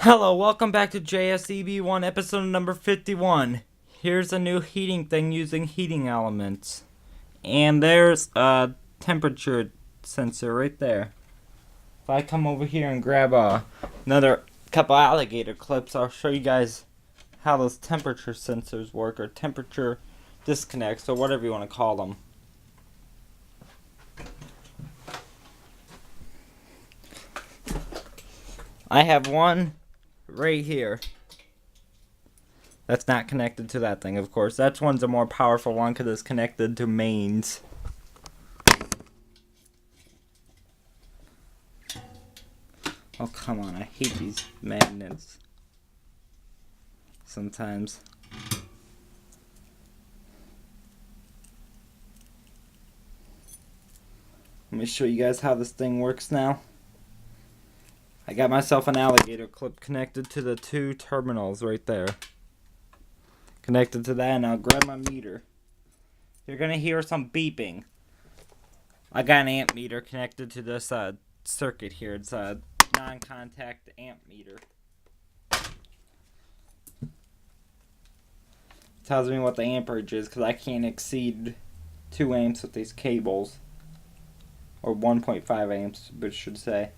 Hello, welcome back to jseeb1 episode number 51. Here's a new heating thing using heating elements. And there's a temperature sensor right there. If I come over here and grab another couple alligator clips, I'll show you guys how those temperature sensors work, or temperature disconnects, or whatever you want to call them. I have one right here. That's not connected to that thing, of course. That one's a more powerful one because it's connected to mains. Oh, come on. I hate these magnets. Sometimes. Let me show you guys how this thing works now. I got myself an alligator clip connected to the two terminals right there. Connected to that, and I'll grab my meter. You're going to hear some beeping. I got an amp meter connected to this circuit here. It's a non-contact amp meter. Tells me what the amperage is because I can't exceed 2 amps with these cables. Or 1.5 amps, but should say.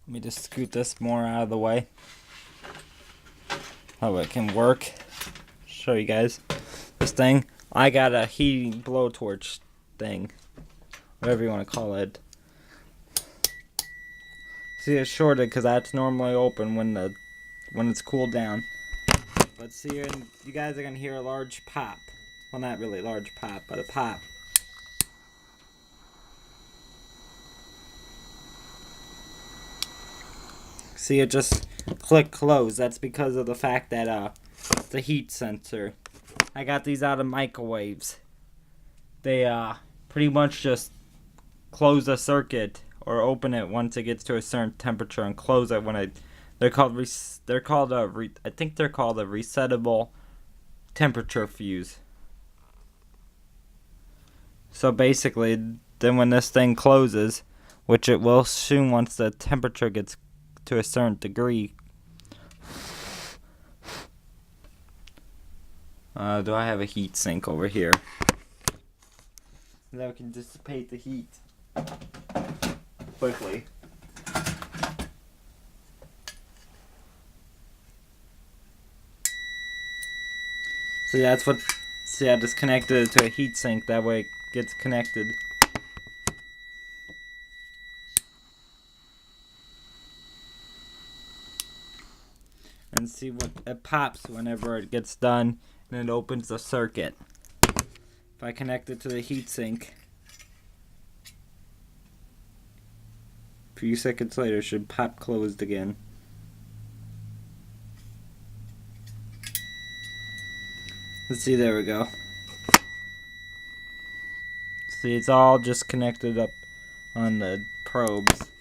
Let me just scoot this more out of the way. How it can work. Show you guys this thing. I got a heating blowtorch thing. Whatever you want to call it. See, it's shorted because that's normally open when it's cooled down. But see, you guys are going to hear a large pop. Well, not really a large pop, but a pop. See, it just click close. That's because of the fact that the heat sensor. I got these out of microwaves. They pretty much just close the circuit or open it once it gets to a certain temperature and close it when they're called a resettable temperature fuse. So basically, then when this thing closes, which it will soon once the temperature gets to a certain degree. Do I have a heat sink over here? That can dissipate the heat quickly. See, I just connected it to a heat sink. That way it gets connected. And see what it pops whenever it gets done, and it opens the circuit. If I connect it to the heatsink, a few seconds later, it should pop closed again. Let's see, there we go. See, it's all just connected up on the probes.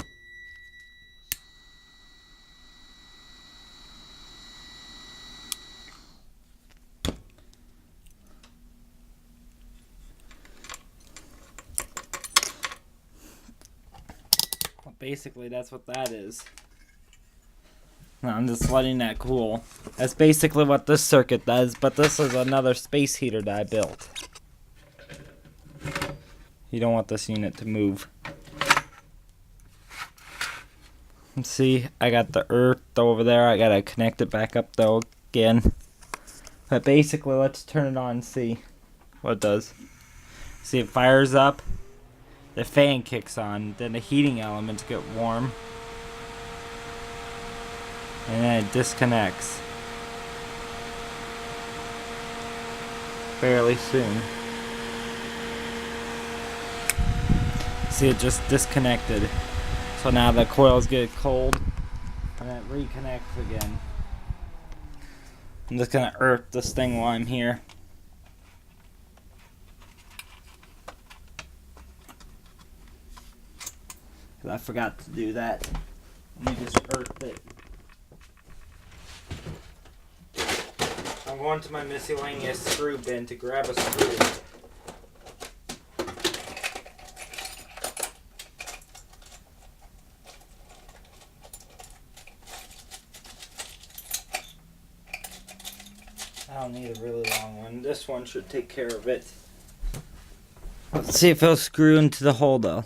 Basically, that's what that is. I'm just letting that cool. That's basically what this circuit does, but this is another space heater that I built. You don't want this unit to move. Let's see, I got the earth over there. I gotta connect it back up though again. But basically, let's turn it on and see what it does. See, it fires up. The fan kicks on, then the heating elements get warm, and then it disconnects fairly soon. See, it just disconnected. So now the coils get cold, and it reconnects again. I'm just gonna earth this thing while I'm here. I forgot to do that. Let me just earth it. I'm going to my miscellaneous screw bin to grab a screw. I don't need a really long one. This one should take care of it. Let's see if it'll screw into the hole though.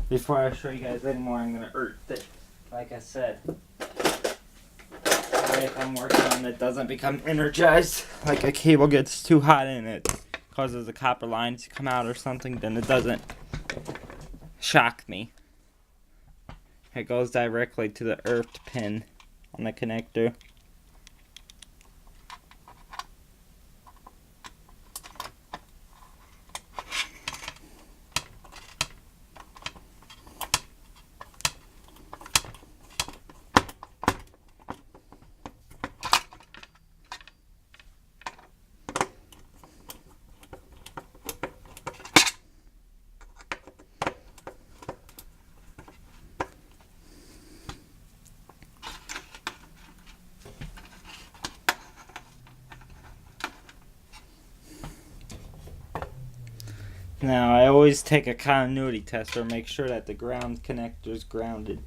Before I show you guys anymore, I'm going to earth it, like I said. That way if I'm working on it doesn't become energized, like a cable gets too hot in it, causes the copper lines to come out or something, then it doesn't shock me. It goes directly to the earthed pin on the connector. Now, I always take a continuity tester and make sure that the ground connector is grounded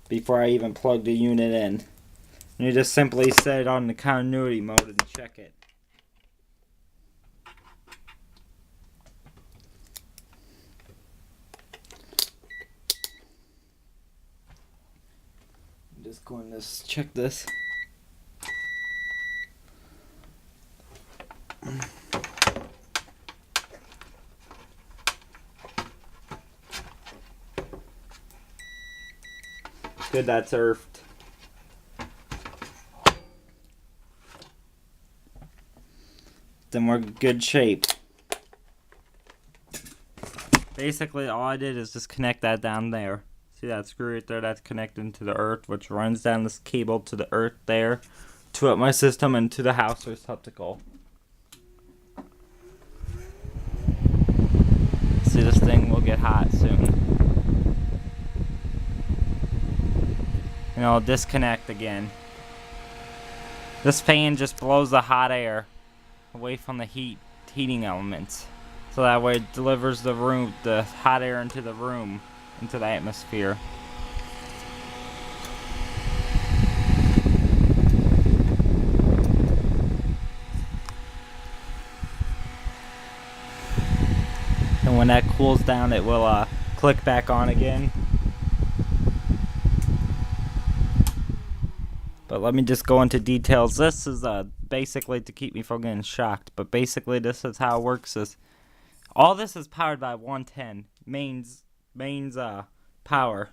before I even plug the unit in. And you just simply set it on the continuity mode and check it. I'm just going to check this. Good, that's earthed. Then we're in good shape. Basically, all I did is just connect that down there. See that screw right there? That's connected to the earth, which runs down this cable to the earth there, to my system and to the house receptacle. See, this thing will get hot soon. And it'll disconnect again. This fan just blows the hot air away from the heating elements. So that way it delivers the hot air into the room, into the atmosphere. And when that cools down, it will click back on again. But let me just go into details. This is basically to keep me from getting shocked. But basically, this is how it works. All this is powered by 110 mains power,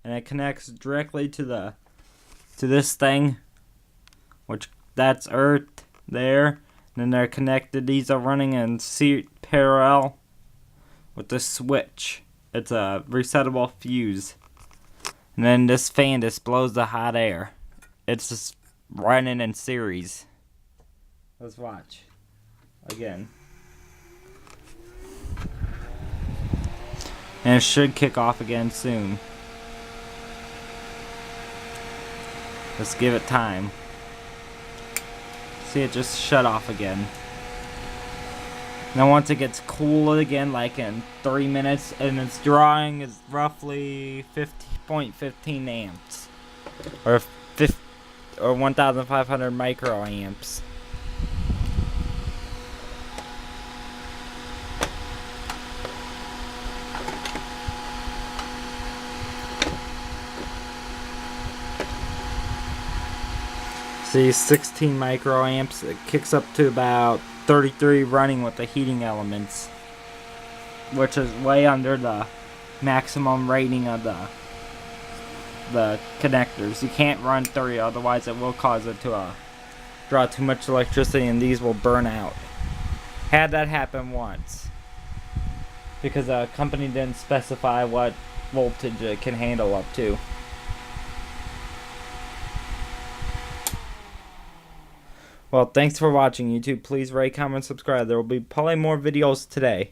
and it connects directly to this thing, which that's earth there. And then they're connected. These are running in parallel with the switch. It's a resettable fuse. And then this fan just blows the hot air. It's just running in series. Let's watch. Again. And it should kick off again soon. Let's give it time. See, it just shut off again. Now once it gets cool again, like in 3 minutes, and its drawing is roughly 50.15 amps. Or 1,500 microamps. See, 16 microamps. It kicks up to about 33 running with the heating elements, which is way under the maximum rating of the connectors. You can't run 30, otherwise it will cause it to draw too much electricity and these will burn out. Had that happen once. Because a company didn't specify what voltage it can handle up to. Well, thanks for watching, YouTube. Please rate, comment, subscribe. There will be probably more videos today.